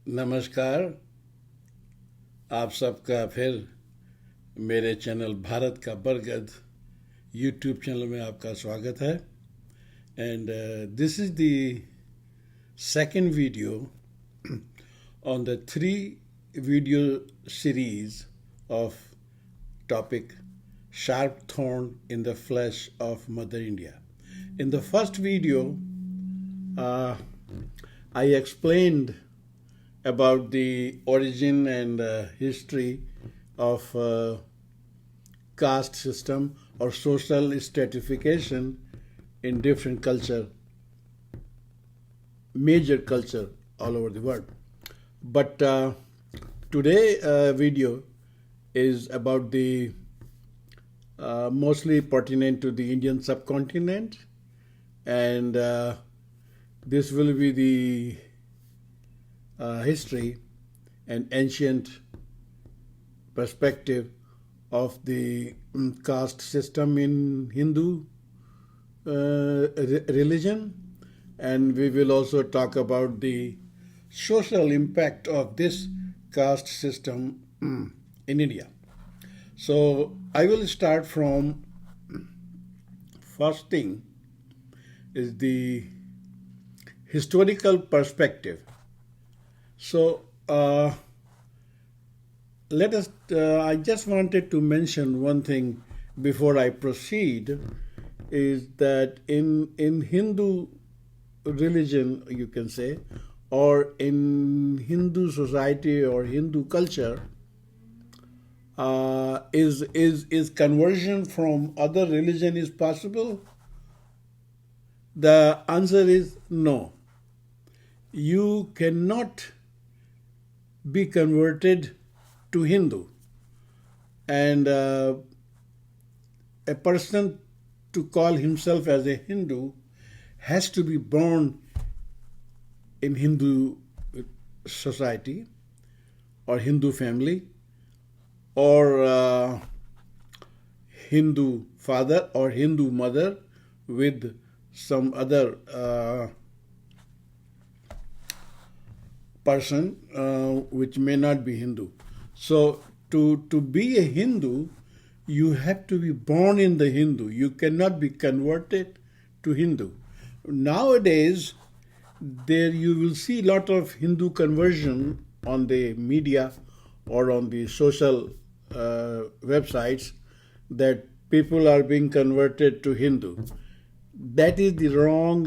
नमस्कार। आप सबका फिर मेरे चैनल भारत का बरगद यूट्यूब चैनल में आपका स्वागत है। And this is the second video on the 3 video series of topic Sharp Thorn in the Flesh of Mother India. In the first video, I explained about the origin and history of caste system or social stratification in different culture, major culture all over the world. But today video is about the mostly pertinent to the Indian subcontinent, and this will be the history and ancient perspective of the caste system in Hindu religion, and we will also talk about the social impact of this caste system in India. So I will start from first thing is the historical perspective. So let us. I just wanted to mention one thing before I proceed, is that in Hindu religion, you can say, or in Hindu society or Hindu culture, is conversion from other religion is possible? The answer is no. You cannot be converted to Hindu, and a person to call himself as a Hindu has to be born in Hindu society or Hindu family, or Hindu father or Hindu mother with some other person which may not be Hindu. So to be a Hindu, you have to be born in the Hindu. You cannot be converted to Hindu. Nowadays, there you will see a lot of Hindu conversion on the media or on the social websites, that people are being converted to Hindu. That is the wrong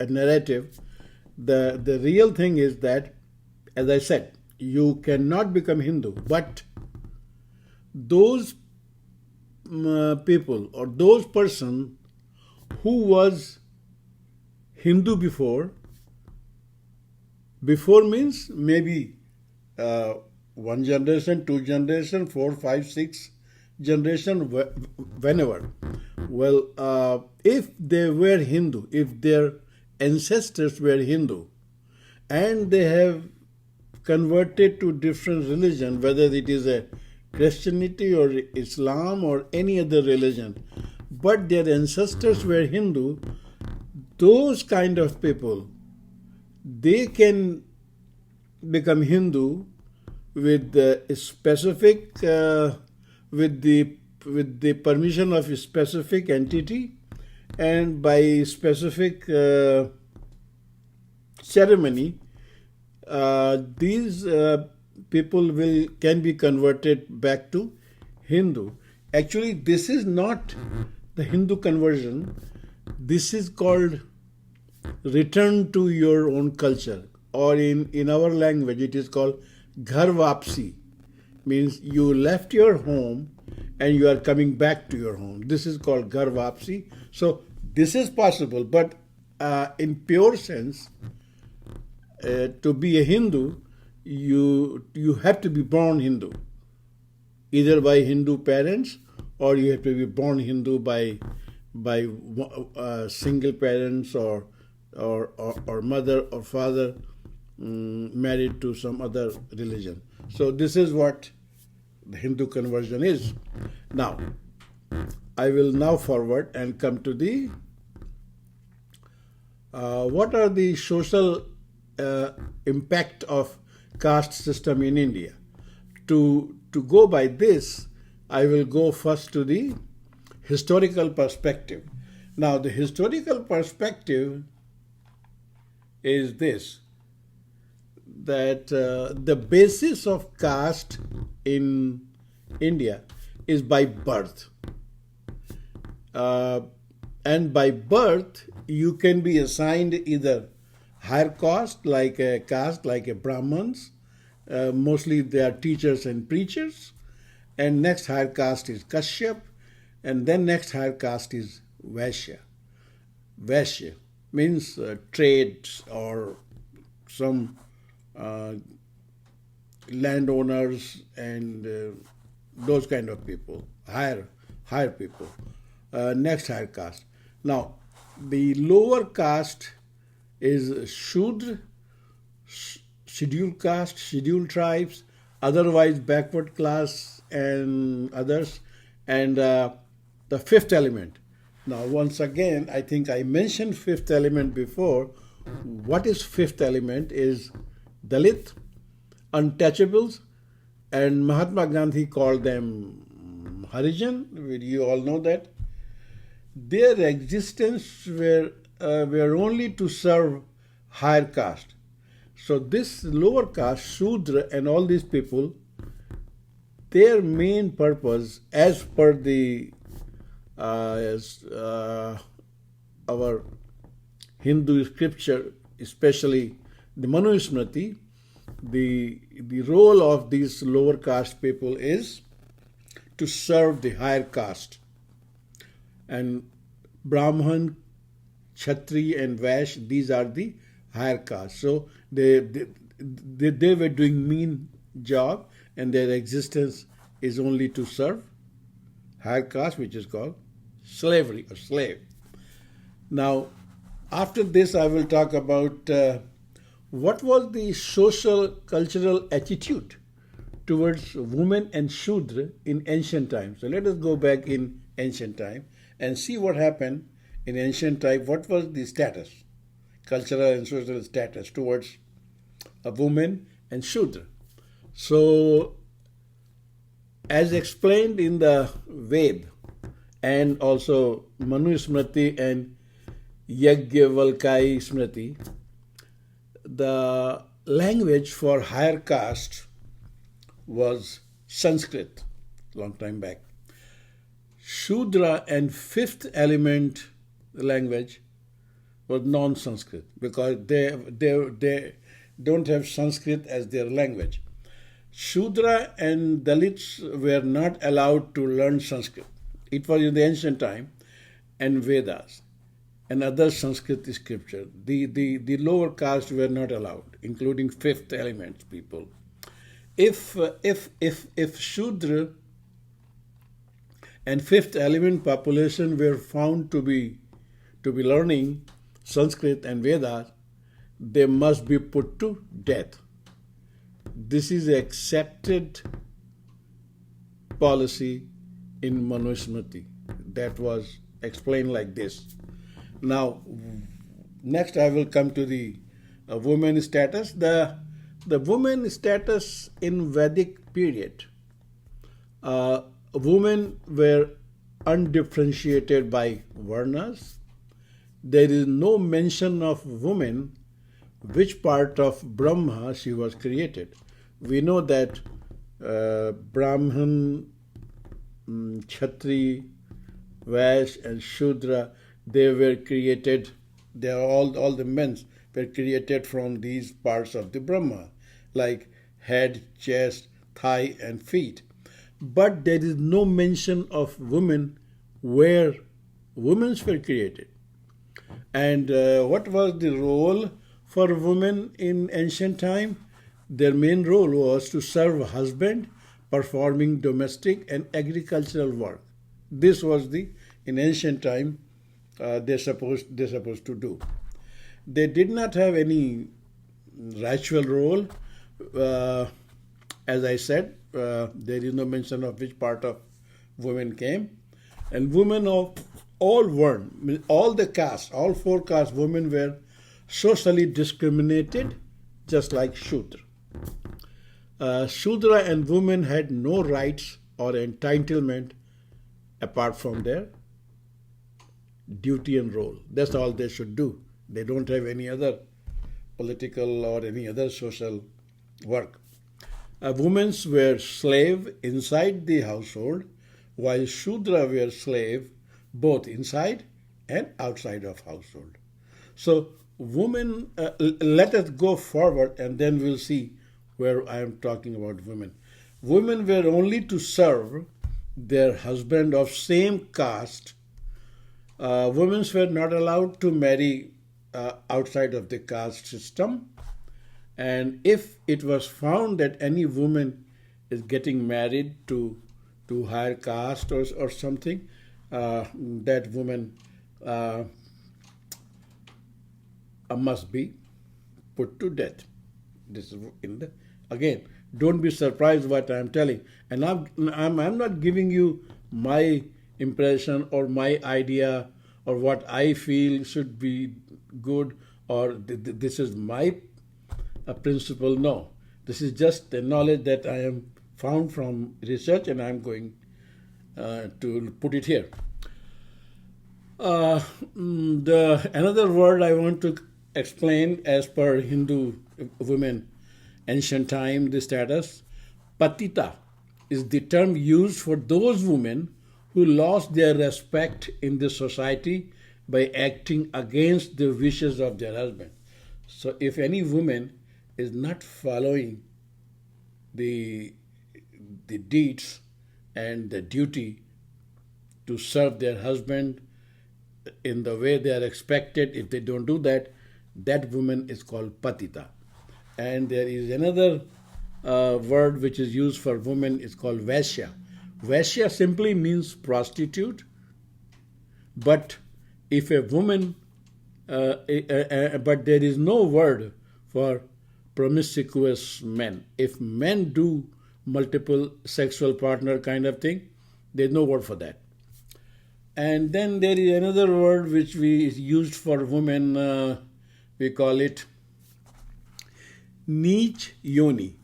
narrative. The real thing is that, as I said, you cannot become Hindu, but those people or those person who was Hindu before means maybe 1 generation, 2 generation, 4, 5, 6 generation, whenever. Well, if they were Hindu, if their ancestors were Hindu, and they have converted to different religion, whether it is a Christianity or Islam or any other religion, but their ancestors were Hindu, those kind of people, they can become Hindu with the specific, with the permission of a specific entity, and by specific ceremony, these people can be converted back to Hindu. Actually, this is not the Hindu conversion. This is called return to your own culture, or in our language it is called ghar vapsi, means you left your home and you are coming back to your home. This is called ghar vapsi. So this is possible, but in pure sense, to be a Hindu, you have to be born Hindu, either by Hindu parents, or you have to be born Hindu by single parents, or mother or father married to some other religion. So this is what the Hindu conversion is. Now, I will now forward and come to the what are the social impact of caste system in India. To go by this, I will go first to the historical perspective. Now, the historical perspective is this, that the basis of caste in India is by birth. And by birth, you can be assigned either higher caste like a Brahmins. Mostly they are teachers and preachers. And next higher caste is Kashyap. And then next higher caste is Vaishya. Vaishya means trades or some landowners and those kind of people, higher people. Next higher caste. Now, the lower caste is Shudra, scheduled caste, scheduled tribes, otherwise backward class and others, and the fifth element. Now, once again, I think I mentioned fifth element before. What is fifth element is Dalit, untouchables, and Mahatma Gandhi called them Harijan. You all know that. Their existence were only to serve higher caste. So this lower caste, Shudra and all these people, their main purpose, as per the our Hindu scripture, especially the Manu Smriti, the role of these lower caste people is to serve the higher caste. And Brahman, Kshatri and Vash, these are the higher caste. So they were doing mean job, and their existence is only to serve higher caste, which is called slavery or slave. Now, after this, I will talk about what was the social cultural attitude towards women and Shudra in ancient times. So let us go back in ancient time and see what happened in ancient time. What was the status, cultural and social status towards a woman and Shudra? So, as explained in the Ved and also Manu Smriti and Yajnavalkya Smriti, the language for higher caste was Sanskrit, long time back. Shudra and fifth element language was non-Sanskrit because they don't have Sanskrit as their language. Shudra and Dalits were not allowed to learn Sanskrit. It was in the ancient time, and Vedas and other Sanskrit scripture. The lower caste were not allowed, including fifth element people. If Shudra and fifth element population were found to be learning Sanskrit and Vedas, they must be put to death. This is accepted policy in Manu Smriti. That was explained like this. Now, next I will come to the women status. The women status in Vedic period, women were undifferentiated by varnas. There is no mention of woman which part of Brahma she was created. We know that Brahman, Kshatri, Vash and Shudra, they were created, they are all the men were created from these parts of the Brahma, like head, chest, thigh and feet. But there is no mention of women where women were created. And what was the role for women in ancient time? Their main role was to serve husband, performing domestic and agricultural work. This was in ancient time they're supposed to do. They did not have any ritual role. As I said, there is no mention of which part of women came. And women of all the castes, all four castes, women were socially discriminated just like Shudra. Shudra and women had no rights or entitlement apart from their duty and role. That's all they should do. They don't have any other political or any other social work. Women were slave inside the household, while Shudra were slave both inside and outside of household. So women, let us go forward and then we'll see where I am talking about women. Women were only to serve their husband of same caste. Women were not allowed to marry outside of the caste system. And if it was found that any woman is getting married to higher caste or something, that woman must be put to death. This is again. Don't be surprised what I am telling. And I'm not giving you my impression or my idea or what I feel should be good or this is my principle. No, this is just the knowledge that I am found from research, and I'm going to put it here. Another word I want to explain as per Hindu women, ancient time, the status, patita is the term used for those women who lost their respect in the society by acting against the wishes of their husband. So if any woman is not following the deeds and the duty to serve their husband in the way they are expected, if they don't do that, that woman is called patita. And there is another word which is used for women, is called vaishya. Vaishya simply means prostitute, but if a woman, but there is no word for promiscuous men. If men do multiple sexual partner kind of thing, there's no word for that. And then there is another word which we used for women, we call it Neech Yoni.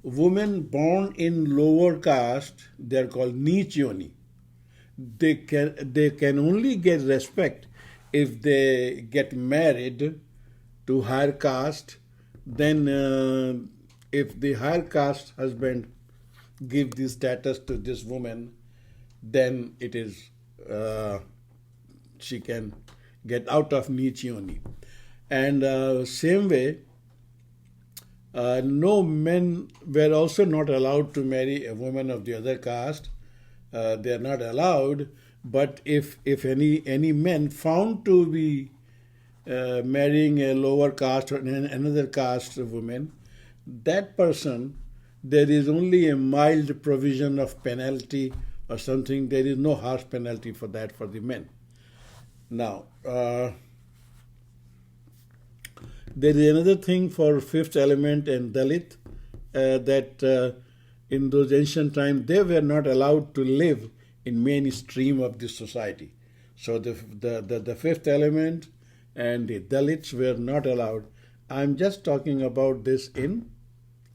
Women born in lower caste, they are called Neech Yoni. They can only get respect if they get married to higher caste. Then if the higher caste husband gives this status to this woman, then it is she can get out of Neech Yoni. And same way, no men were also not allowed to marry a woman of the other caste. They are not allowed. But if any men found to be marrying a lower caste or another caste woman, that person, there is only a mild provision of penalty or something. There is no harsh penalty for that for the men. Now, there is another thing for fifth element and Dalit, that in those ancient times they were not allowed to live in mainstream of the society. So the fifth element and the Dalits were not allowed. I'm just talking about this in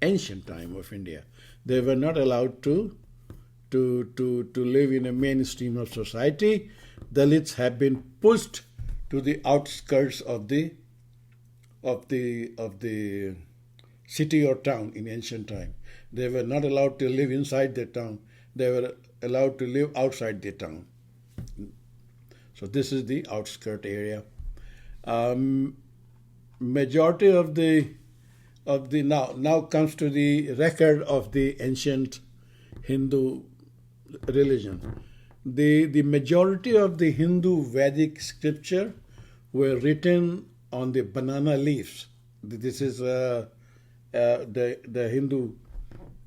ancient time of India. They were not allowed to live in a mainstream of society. Dalits have been pushed to the outskirts of the city or town in ancient time. They were not allowed to live inside the town. They were allowed to live outside the town. So this is the outskirt area. Majority of the now comes to the record of the ancient Hindu religion. The majority of the Hindu Vedic scripture were written on the banana leaves. This is the Hindu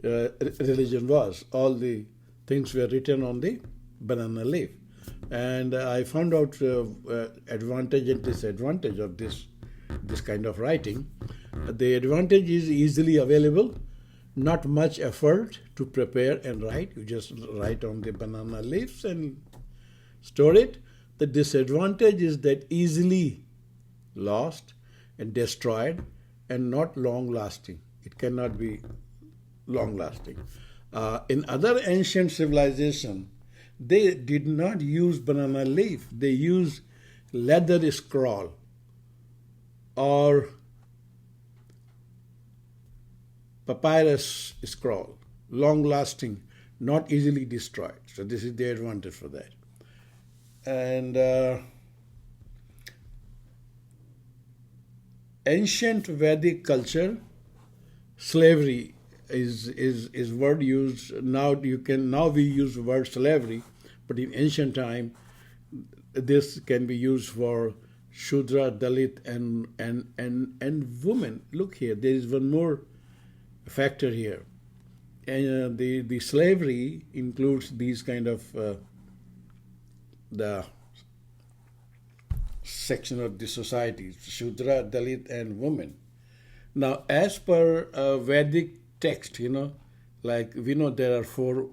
religion was. All the things were written on the banana leaf. And I found out advantage and disadvantage of this kind of writing. The advantage is easily available, not much effort to prepare and write. You just write on the banana leaves and store it. The disadvantage is that easily lost and destroyed, and not long lasting. It cannot be long lasting. In other ancient civilization, they did not use banana leaf. They used leather scroll or papyrus scroll, long lasting, not easily destroyed. So this is the advantage for that. And ancient Vedic culture, slavery is word used now. Now we use the word slavery, but in ancient time this can be used for Shudra, Dalit, and women. Look here, there is one more factor here. And the slavery includes these kind of the section of the society, Shudra, Dalit, and women. Now, as per Vedic text, like we know there are four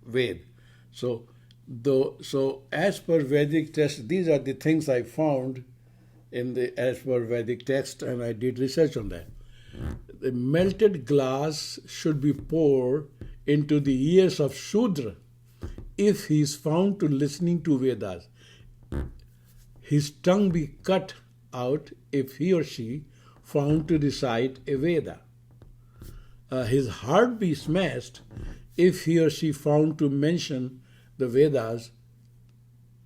Ved. So as per Vedic text, these are the things I found as per Vedic text, and I did research on that. The melted glass should be poured into the ears of Shudra if he is found to listening to Vedas. His tongue be cut out if he or she found to recite a Veda. His heart be smashed if he or she found to mention the Vedas,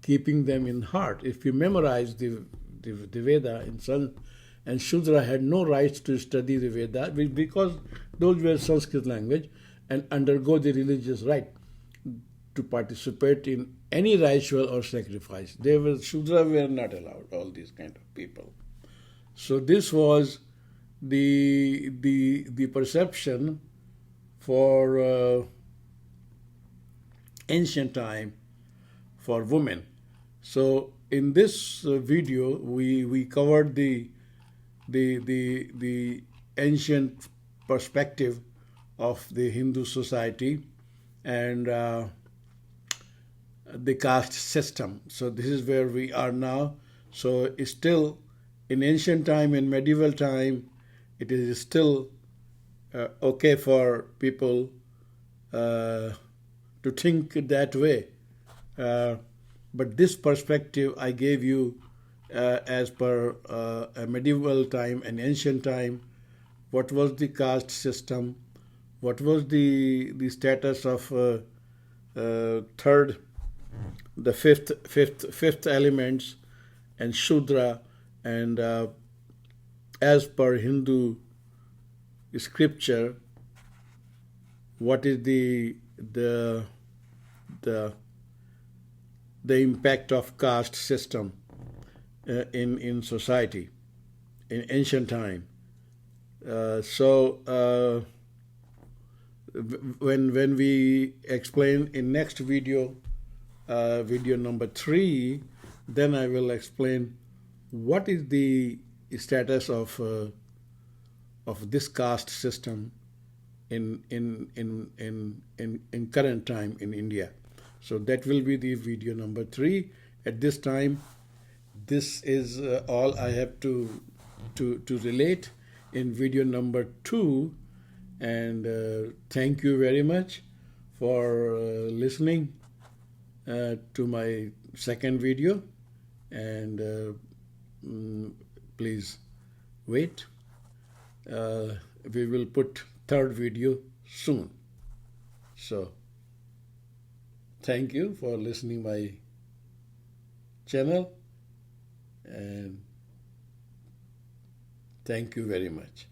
keeping them in heart. If you memorize the Veda in Sanskrit, and Shudra had no rights to study the Veda because those were Sanskrit language, and undergo the religious rite to participate in any ritual or sacrifice. Shudra were not allowed, all these kind of people. So this was the perception for ancient time for women. So in this video we covered the ancient perspective of the Hindu society and the caste system. So this is where we are now. So it's still in ancient time, in medieval time, it is still okay for people to think that way. But this perspective I gave you as per a medieval time and ancient time, what was the caste system, what was the status of the fifth elements and Shudra, and as per Hindu scripture, what is the impact of caste system in society in ancient time. When we explain in next video, video number 3, then I will explain what is the status of this caste system in current time in India. So that will be the video number 3. At this time, this is all I have to relate in video number 2. And thank you very much for listening to my second video. And please wait. We will put third video soon. So thank you for listening my channel, and thank you very much.